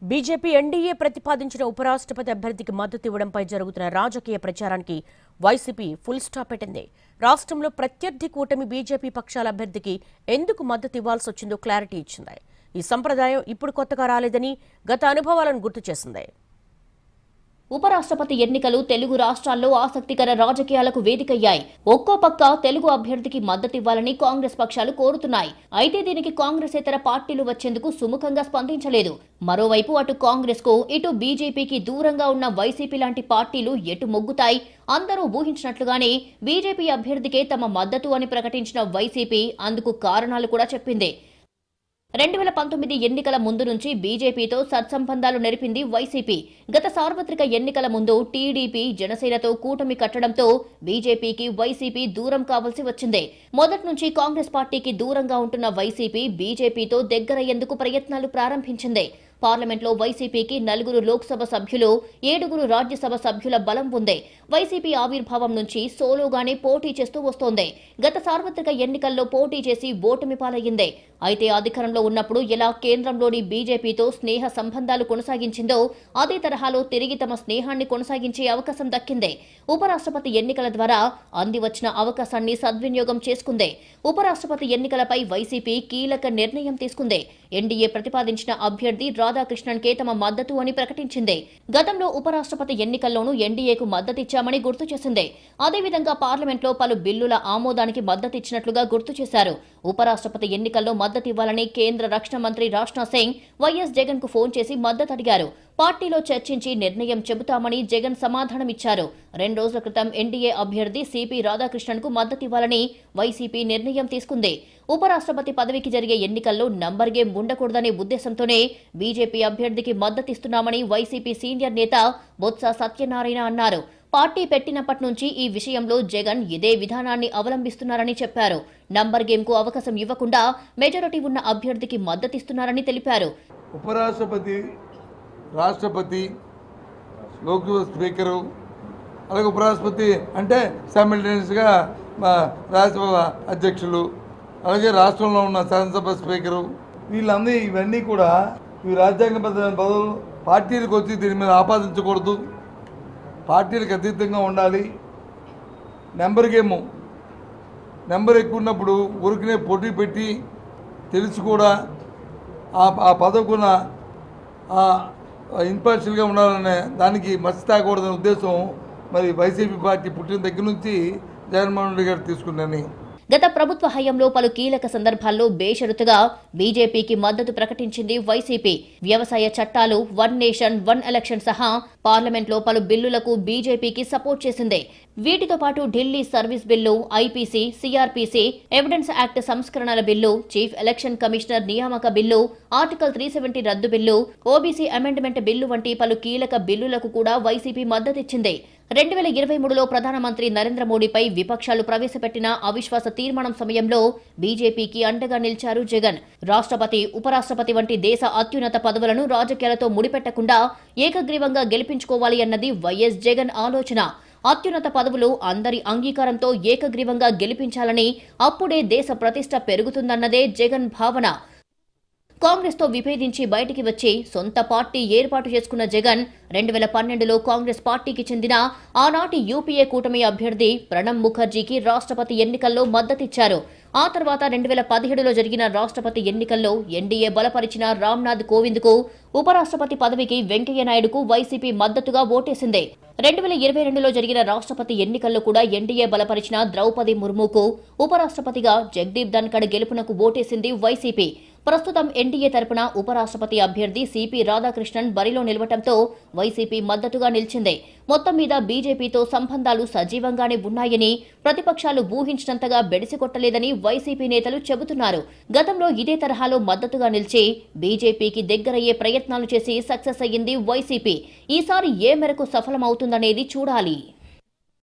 BJP NDA ప్రతిపాదించిన ఉపరాష్ట్రపతి అభ్యర్థికి మద్దతు ఇవ్వడంపై జరుగుతున్న రాజకీయ ప్రచారానికి వైసీపీ ఫుల్ స్టాప్ పెట్టింది. రాష్ట్రంలో ప్రత్యర్థి కూటమి బీజేపీ పక్షాల అభ్యర్థికి ఎందుకు మద్దతు ఇవ్వాల్సి వచ్చిందో క్లారిటీ ఇచ్చింది. ఈ సంప్రదాయం ఇప్పుడు కొత్తగా రాలేదని గత అనుభవాలను గుర్తు చేసింది. ఉపరాష్ట్రపతి ఎన్నికలు తెలుగు రాష్ట్రాల్లో ఆసక్తికర రాజకీయాలకు వేదికయ్యాయి. ఒక్కో పక్క తెలుగు అభ్యర్థికి మద్దతివ్వాలని కాంగ్రెస్ పక్షాలు కోరుతున్నాయి. అయితే దీనికి కాంగ్రెసేతర పార్టీలు వచ్చేందుకు సుముఖంగా స్పందించలేదు. మరోవైపు అటు కాంగ్రెస్ కు ఇటు బీజేపీకి దూరంగా ఉన్న వైసీపీ లాంటి పార్టీలు ఎటు మొగ్గుతాయి? అందరూ ఊహించినట్లుగానే బీజేపీ అభ్యర్థికే తమ మద్దతు అని ప్రకటించిన వైసీపీ అందుకు కారణాలు కూడా చెప్పింది. 2019 ఎన్నికల ముందు నుంచి బీజేపీతో సత్సంబంధాలు నెరిపింది వైసీపీ. గత సార్వత్రిక ఎన్నికల ముందు టీడీపీ, జనసేనతో కూటమి కట్టడంతో బీజేపీకి వైసీపీ దూరం కావాల్సి వచ్చింది. మొదటి నుంచి కాంగ్రెస్ పార్టీకి దూరంగా ఉంటున్న వైసీపీ బీజేపీతో దగ్గరయ్యేందుకు ప్రయత్నాలు ప్రారంభించింది. పార్లమెంట్లో వైసీపీకి 4 లోక్సభ సభ్యులు, 7 రాజ్యసభ సభ్యుల బలం ఉంది. వైసీపీ ఆవిర్భావం నుంచి సోలోగానే పోటీ చేస్తూ వస్తోంది. గత సార్వత్రిక ఎన్నికల్లో పోటీ చేసి ఓటమి పాలయ్యింది. అయితే అధికారంలో ఉన్నప్పుడు ఎలా కేంద్రంలోని బీజేపీతో స్నేహ సంబంధాలు కొనసాగించిందో అదే తరహాలో తిరిగి తమ స్నేహాన్ని కొనసాగించే అవకాశం దక్కింది. ఉపరాష్ట్రపతి ఎన్నికల ద్వారా అందివచ్చిన అవకాశాన్ని సద్వినియోగం చేసుకుంది. ఉపరాష్ట్రపతి ఎన్నికలపై వైసీపీ కీలక నిర్ణయం తీసుకుంది. ఎన్డీఏ ప్రతిపాదించిన అభ్యర్థి రాధాకృష్ణన్ కే తమ మద్దతు అని ప్రకటించింది. గతంలో ఉపరాష్ట్రపతి ఎన్నికల్లోనూ ఎన్డీఏకు మద్దతిచ్చామని గుర్తు చేసింది. అదేవిధంగా పార్లమెంట్లో పలు బిల్లుల ఆమోదానికి మద్దతిచ్చినట్లుగా గుర్తు చేశారు. ఉపరాష్ట్రపతి ఎన్నికల్లో మద్దతివ్వాలని కేంద్ర రక్షణ మంత్రి రాజ్నాథ్ సింగ్ వైఎస్ జగన్ కు ఫోన్ చేసి మద్దతు అడిగారు. పార్టీలో చర్చించి నిర్ణయం చెబుతామని జగన్ సమాధానమిచ్చారు. 2 రోజుల క్రితం ఎన్డీఏ అభ్యర్థి సిపి రాధాకృష్ణన్ కు మద్దతివ్వాలని వైసీపీ నిర్ణయం తీసుకుంది. ఉపరాష్ట్రపతి పదవికి జరిగే ఎన్నికల్లో నంబర్ గేమ్ ఉండకూడదనే ఉద్దేశంతోనే బీజేపీ అభ్యర్థికి మద్దతిస్తున్నామని వైసీపీ సీనియర్ నేత బొత్స సత్యనారాయణ అన్నారు. పార్టీ పెట్టినప్పటి నుంచి ఈ విషయంలో జగన్ ఇదే విధానాన్ని అవలంబిస్తున్నారని చెప్పారు. నంబర్ గేమ్ కు అవకాశం ఇవ్వకుండా మెజారిటీ ఉన్న అభ్యర్థికి మద్దతిస్తున్నారని తెలిపారు. ఉపరాష్ట్రపతి, రాష్ట్రపతి, లోక్సభ స్పీకరు, అలాగే ఉపరాష్ట్రపతి అంటే సైమల్టేనియస్గా రాజ్యసభ అధ్యక్షులు, అలాగే రాష్ట్రంలో ఉన్న శాసనసభ స్పీకరు, వీళ్ళందరూ ఇవన్నీ కూడా ఈ రాజ్యాంగబద్ధమైన పదవులు పార్టీలకు వచ్చి దీని మీద ఆపాదించకూడదు, పార్టీలకు అతీతంగా ఉండాలి. నెంబర్ గేము, నెంబర్ ఎక్కువ ఉన్నప్పుడు ఊరికనే పోటీ పెట్టి తెలిసి కూడా ఆ పదవుకున్న ఇంపార్షియల్గా ఉండాలనే దానికి మసి తాగకూడదనే ఉద్దేశం మరి వైసీపీ పార్టీ పుట్టిన దగ్గర నుంచి జగన్మోహన్ రెడ్డి గారు తీసుకున్నారని. గత ప్రభుత్వ హయాంలో పలు కీలక సందర్భాల్లో బేషరతుగా బీజేపీకి మద్దతు ప్రకటించింది వైసీపీ. వ్యవసాయ చట్టాలు, 1 నేషన్ 1 ఎలక్షన్ సహా పార్లమెంట్లో పలు బిల్లులకు బీజేపీకి సపోర్ట్ చేసింది. వీటితో పాటు Delhi service bill, IPC, CrPC, evidence act సంస్కరణల బిల్లు, చీఫ్ ఎలక్షన్ కమిషనర్ నియామక బిల్లు, ఆర్టికల్ 370 రద్దు బిల్లు, ఓబీసీ అమెండ్మెంట్ బిల్లు వంటి పలు కీలక బిల్లులకు కూడా వైసీపీ మద్దతిచ్చింది. 2023లో ప్రధానమంత్రి నరేంద్ర మోడీపై విపక్షాలు ప్రవేశపెట్టిన అవిశ్వాస తీర్మానం సమయంలో బీజేపీకి అండగా నిలిచారు జగన్. రాష్ట్రపతి, ఉపరాష్ట్రపతి వంటి దేశ అత్యున్నత పదవులను రాజకీయాలతో ముడిపెట్టకుండా ఏకగ్రీవంగా గెలిపించుకోవాలి అన్నది వైఎస్ జగన్ ఆలోచన. అత్యున్నత పదవులు అందరి అంగీకారంతో ఏకగ్రీవంగా గెలిపించాలని, అప్పుడే దేశ ప్రతిష్ట పెరుగుతుందన్నదే జగన్ భావన. కాంగ్రెస్ తో విభేదించి బయటికి వచ్చి సొంత పార్టీ ఏర్పాటు చేసుకున్న జగన్ 2012లో కాంగ్రెస్ పార్టీకి చెందిన ఆనాటి యూపీఏ కూటమి అభ్యర్థి ప్రణబ్ ముఖర్జీకి రాష్ట్రపతి ఎన్నికల్లో మద్దతిచ్చారు. ఆ తర్వాత 2017లో జరిగిన రాష్ట్రపతి ఎన్నికల్లో ఎన్డీఏ బలపరిచిన రామ్నాథ్ కోవింద్ కు, ఉపరాష్ట్రపతి పదవికి వెంకయ్యనాయుడుకు వైసీపీ మద్దతుగా ఓటేసింది. 2022లో జరిగిన రాష్ట్రపతి ఎన్నికల్లో కూడా ఎన్డీఏ బలపరిచిన ద్రౌపది ముర్ముకు, ఉపరాష్ట్రపతిగా జగదీప్ ధన్ఖడ్ గెలుపునకు ఓటేసింది వైసీపీ. ప్రస్తుతం ఎన్డీఏ తరపున ఉపరాష్ట్రపతి అభ్యర్థి సిపి రాధాకృష్ణన్ బరిలో నిలవటంతో వైసీపీ మద్దతుగా నిలిచింది. మొత్తం మీద బీజేపీతో సంబంధాలు సజీవంగానే ఉన్నాయని, ప్రతిపక్షాలు ఊహించినంతగా బెడిసికొట్టలేదని వైసీపీ నేతలు చెబుతున్నారు. గతంలో ఇదే తరహాలో మద్దతుగా నిలిచి బీజేపీకి దగ్గరయ్యే ప్రయత్నాలు చేసి సక్సెస్ అయ్యింది వైసీపీ. ఈసారి ఏ మేరకు సఫలమవుతుందనేది చూడాలి.